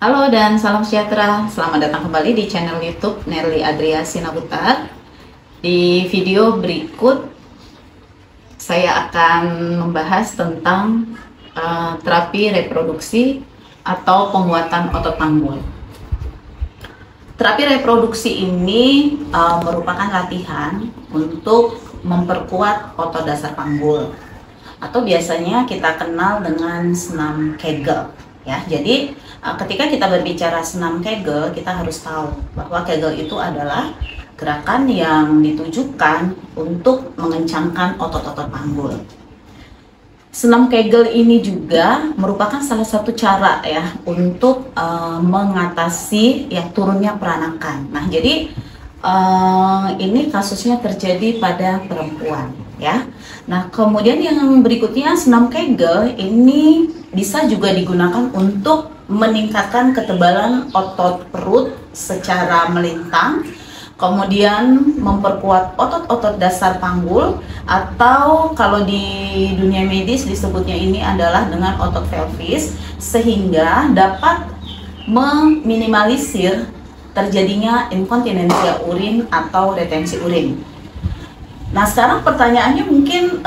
Halo dan salam sejahtera. Selamat datang kembali di channel YouTube Nerly Adria Sinaputar. Di video berikut saya akan membahas tentang terapi reproduksi atau penguatan otot panggul. Terapi reproduksi ini merupakan latihan untuk memperkuat otot dasar panggul, atau biasanya kita kenal dengan senam Kegel. Ya, jadi ketika kita berbicara senam Kegel, kita harus tahu bahwa Kegel itu adalah gerakan yang ditujukan untuk mengencangkan otot-otot panggul. Senam Kegel ini juga merupakan salah satu cara ya untuk mengatasi ya turunnya peranakan. Nah, jadi ini kasusnya terjadi pada perempuan ya. Nah, kemudian yang berikutnya, senam Kegel ini bisa juga digunakan untuk meningkatkan ketebalan otot perut secara melintang, kemudian memperkuat otot-otot dasar panggul, atau kalau di dunia medis disebutnya ini adalah dengan otot pelvis, sehingga dapat meminimalisir terjadinya inkontinensia urin atau retensi urin. Nah, sekarang pertanyaannya mungkin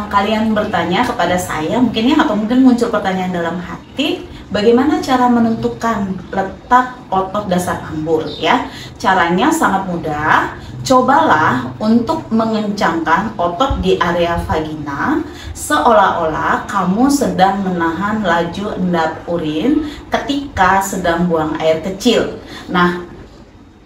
kalian bertanya kepada saya mungkin ya, atau mungkin muncul pertanyaan dalam hati, bagaimana cara menentukan letak otot dasar panggul ya? Caranya sangat mudah. Cobalah untuk mengencangkan otot di area vagina seolah-olah kamu sedang menahan laju endap urin ketika sedang buang air kecil. Nah,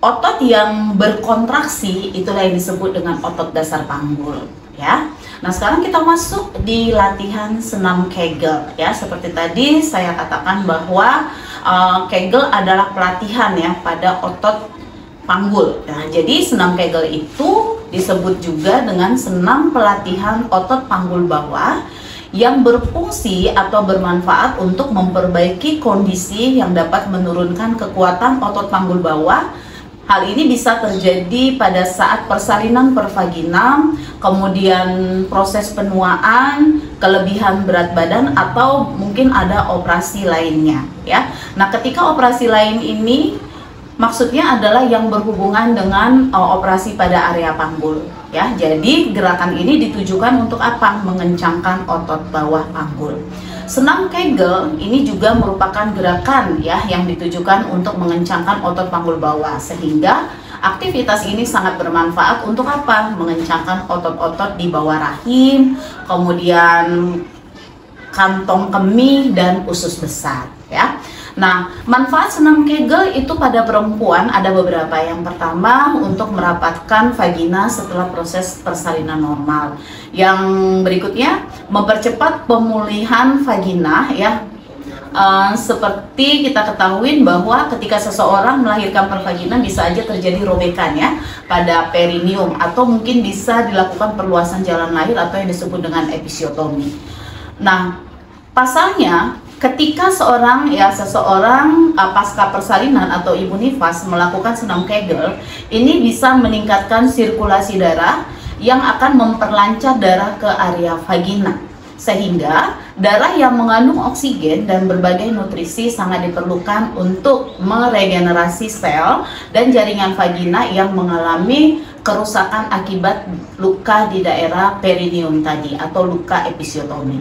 otot yang berkontraksi itulah yang disebut dengan otot dasar panggul ya. Nah, sekarang kita masuk di latihan senam Kegel ya. Seperti tadi saya katakan bahwa Kegel adalah pelatihan ya pada otot panggul. Nah, jadi senam Kegel itu disebut juga dengan senam pelatihan otot panggul bawah yang berfungsi atau bermanfaat untuk memperbaiki kondisi yang dapat menurunkan kekuatan otot panggul bawah. Hal ini bisa terjadi pada saat persalinan pervaginam, kemudian proses penuaan, kelebihan berat badan, atau mungkin ada operasi lainnya ya. Nah, ketika operasi lain ini maksudnya adalah yang berhubungan dengan operasi pada area panggul ya. Jadi gerakan ini ditujukan untuk apa? Mengencangkan otot bawah panggul. Senam Kegel ini juga merupakan gerakan ya yang ditujukan untuk mengencangkan otot panggul bawah, sehingga aktivitas ini sangat bermanfaat untuk apa? Mengencangkan otot-otot di bawah rahim, kemudian kantong kemih dan usus besar ya. Nah, manfaat senam Kegel itu pada perempuan ada beberapa. Yang pertama, untuk merapatkan vagina setelah proses persalinan normal. Yang berikutnya, mempercepat pemulihan vagina ya. Seperti kita ketahui bahwa ketika seseorang melahirkan per vagina bisa aja terjadi robekan ya pada perineum, atau mungkin bisa dilakukan perluasan jalan lahir atau yang disebut dengan episiotomi. Nah, pasalnya ketika seseorang pasca persalinan atau ibu nifas melakukan senam Kegel, ini bisa meningkatkan sirkulasi darah yang akan memperlancar darah ke area vagina, sehingga darah yang mengandung oksigen dan berbagai nutrisi sangat diperlukan untuk meregenerasi sel dan jaringan vagina yang mengalami kerusakan akibat luka di daerah perineum tadi atau luka episiotomi.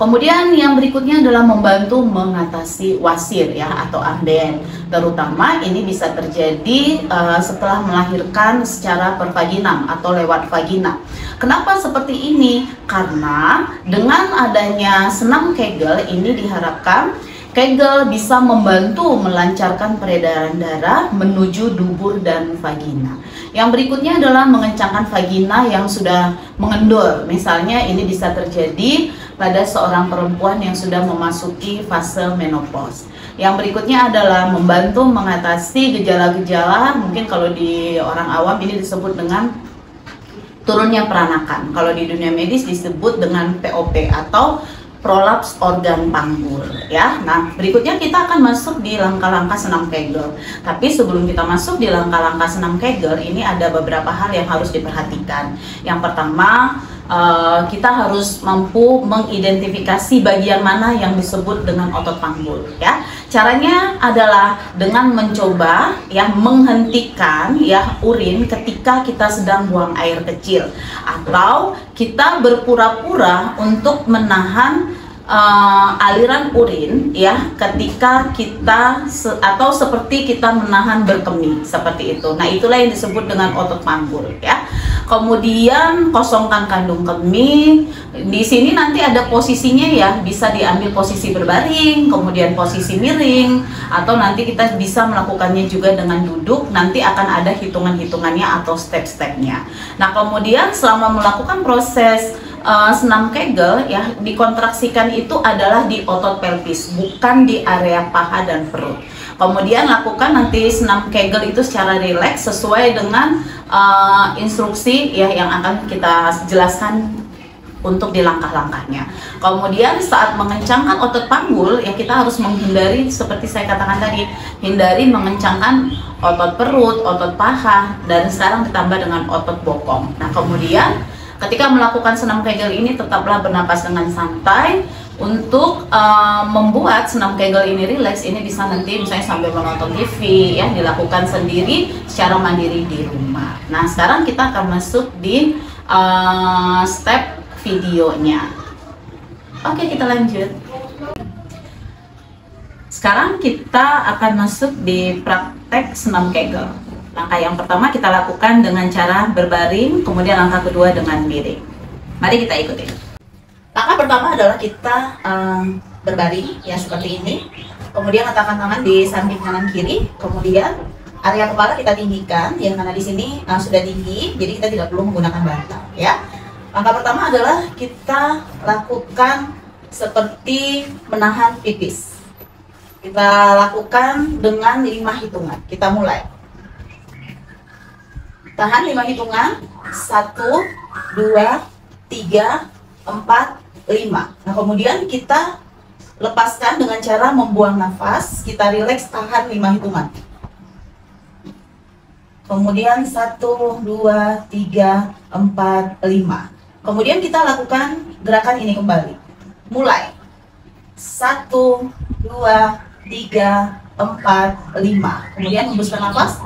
Kemudian yang berikutnya adalah membantu mengatasi wasir ya atau ambeien. Terutama ini bisa terjadi setelah melahirkan secara pervaginam atau lewat vagina. Kenapa seperti ini? Karena dengan adanya senam Kegel ini diharapkan Kegel bisa membantu melancarkan peredaran darah menuju dubur dan vagina. Yang berikutnya adalah mengencangkan vagina yang sudah mengendur. Misalnya ini bisa terjadi pada seorang perempuan yang sudah memasuki fase menopause. Yang berikutnya adalah membantu mengatasi gejala-gejala, mungkin kalau di orang awam ini disebut dengan turunnya peranakan. Kalau di dunia medis disebut dengan POP atau prolaps organ panggul ya. Nah, berikutnya kita akan masuk di langkah-langkah senam Kegel. Tapi sebelum kita masuk di langkah-langkah senam Kegel, ini ada beberapa hal yang harus diperhatikan. Yang pertama, kita harus mampu mengidentifikasi bagian mana yang disebut dengan otot panggul ya. Caranya adalah dengan mencoba ya menghentikan ya urin ketika kita sedang buang air kecil, atau kita berpura-pura untuk menahan aliran urin ya ketika kita atau seperti kita menahan berkemih seperti itu. Nah, itulah yang disebut dengan otot panggul ya. Kemudian kosongkan kandung kemih. Di sini nanti ada posisinya ya, bisa diambil posisi berbaring, kemudian posisi miring, atau nanti kita bisa melakukannya juga dengan duduk. Nanti akan ada hitungan-hitungannya atau step-stepnya. Nah, kemudian selama melakukan proses senam Kegel ya, dikontraksikan itu adalah di otot pelvis, bukan di area paha dan perut. Kemudian lakukan nanti senam Kegel itu secara rileks sesuai dengan instruksi ya yang akan kita jelaskan untuk di langkah-langkahnya. Kemudian saat mengencangkan otot panggul ya, kita harus menghindari seperti saya katakan tadi, hindari mengencangkan otot perut, otot paha, dan sekarang ditambah dengan otot bokong. Nah, kemudian ketika melakukan senam Kegel ini tetaplah bernapas dengan santai. Untuk membuat senam Kegel ini rileks, ini bisa nanti misalnya sambil menonton TV ya, dilakukan sendiri secara mandiri di rumah. Nah, sekarang kita akan masuk di step videonya. Oke, kita lanjut. Sekarang kita akan masuk di praktek senam Kegel. Langkah yang pertama kita lakukan dengan cara berbaring, kemudian langkah kedua dengan miring. Mari kita ikuti. Langkah pertama adalah kita berbaring ya seperti ini. Kemudian letakkan tangan di samping kanan kiri. Kemudian area kepala kita tinggikan, yang karena di sini sudah tinggi, jadi kita tidak perlu menggunakan bantal ya. Langkah pertama adalah kita lakukan seperti menahan pipis. Kita lakukan dengan 5 hitungan. Kita mulai. Tahan 5 hitungan. 1, 2, 3, 4, 5. Nah, kemudian kita lepaskan dengan cara membuang nafas. Kita rileks, tahan 5 hitungan. Kemudian 1, 2, 3, 4, 5. Kemudian kita lakukan gerakan ini kembali. Mulai. 1, 2, 3, 4, 5. Kemudian hembuskan nafas.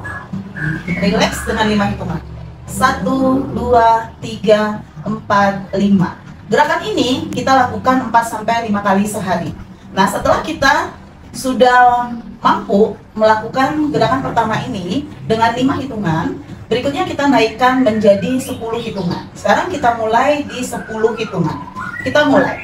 Rileks dengan 5 hitungan. 1, 2, 3, 4, 5. Gerakan ini kita lakukan 4-5 kali sehari. Nah, setelah kita sudah mampu melakukan gerakan pertama ini dengan 5 hitungan, berikutnya kita naikkan menjadi 10 hitungan. Sekarang kita mulai di 10 hitungan. Kita mulai.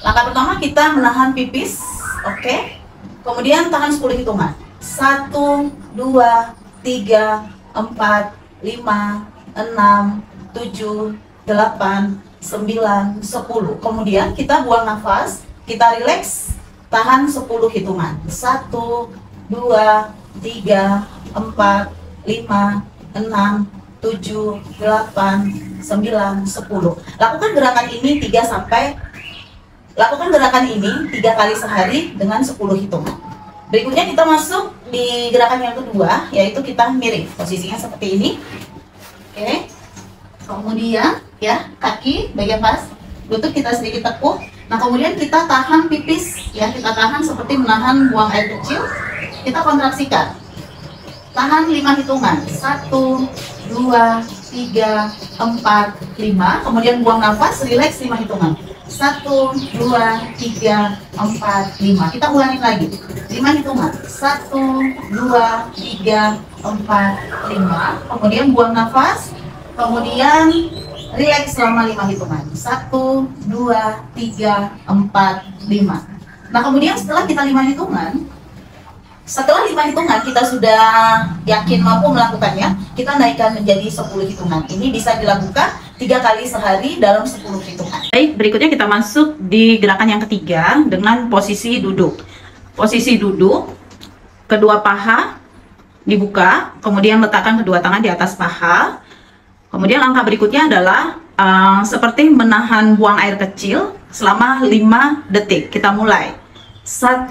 Langkah pertama kita menahan pipis, oke. Kemudian tahan 10 hitungan. 1, 2, 3, 4, 5, 6, 7, 8, 9, 10. Kemudian kita buang nafas, kita rileks, tahan 10 hitungan. 1, 2, 3, 4, 5, 6, 7, 8, 9, 10. Lakukan gerakan ini 3 kali sehari dengan 10 hitungan. Berikutnya kita masuk di gerakan yang kedua, yaitu kita miring. Posisinya seperti ini. Oke. Kemudian ya, kaki bagian pas, lutut kita sedikit tekuk. Nah, kemudian kita tahan pipis ya, kita tahan seperti menahan buang air kecil. Kita kontraksikan. Tahan 5 hitungan. 1, 2, 3, 4, 5. Kemudian buang nafas, rileks 5 hitungan. 1, 2, 3, 4, 5. Kita ulangin lagi. 5 hitungan. 1, 2, 3, 4, 5. Kemudian buang nafas. Kemudian rileks selama 5 hitungan. 1, 2, 3, 4, 5. Nah, kemudian setelah kita 5 hitungan, kita sudah yakin mampu melakukannya, kita naikkan menjadi 10 hitungan. Ini bisa dilakukan 3 kali sehari dalam 10 hitungan. Baik, berikutnya kita masuk di gerakan yang ketiga dengan posisi duduk. Posisi duduk, kedua paha dibuka, kemudian letakkan kedua tangan di atas paha. Kemudian langkah berikutnya adalah seperti menahan buang air kecil selama 5 detik. Kita mulai. 1,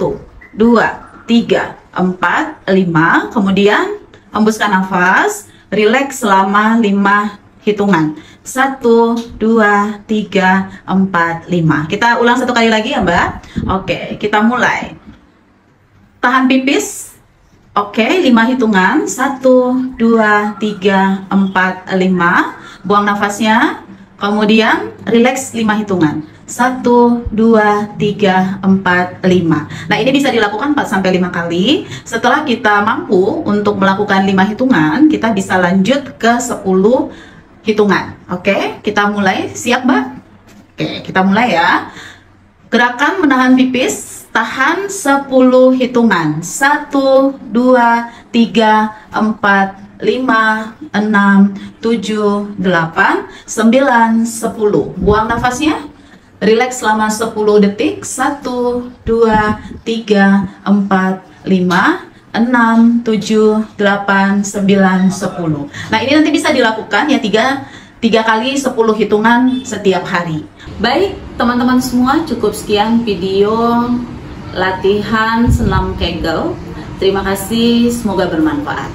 2, 3, 4, 5. Kemudian hembuskan nafas, rileks selama 5 hitungan. 1, 2, 3, 4, 5. Kita ulang 1 kali lagi ya, Mbak. Oke, kita mulai. tahan pipis. Oke, 5 hitungan. 1, 2, 3, 4, 5. Buang nafasnya. Kemudian relax 5 hitungan. 1, 2, 3, 4, 5. Nah, ini bisa dilakukan 4-5 kali. Setelah kita mampu untuk melakukan 5 hitungan, kita bisa lanjut ke 10 hitungan. Oke, kita mulai. Siap, Mbak? Oke, kita mulai ya. Gerakan menahan pipis. Tahan 10 hitungan. 1, 2, 3, 4, 5, 6, 7, 8, 9, 10. Buang nafasnya. Relax selama 10 detik. 1, 2, 3, 4, 5, 6, 7, 8, 9, 10. Nah, ini nanti bisa dilakukan ya 3 kali 10 hitungan setiap hari. Baik, teman-teman semua, cukup sekian video latihan senam Kegel. Terima kasih, semoga bermanfaat.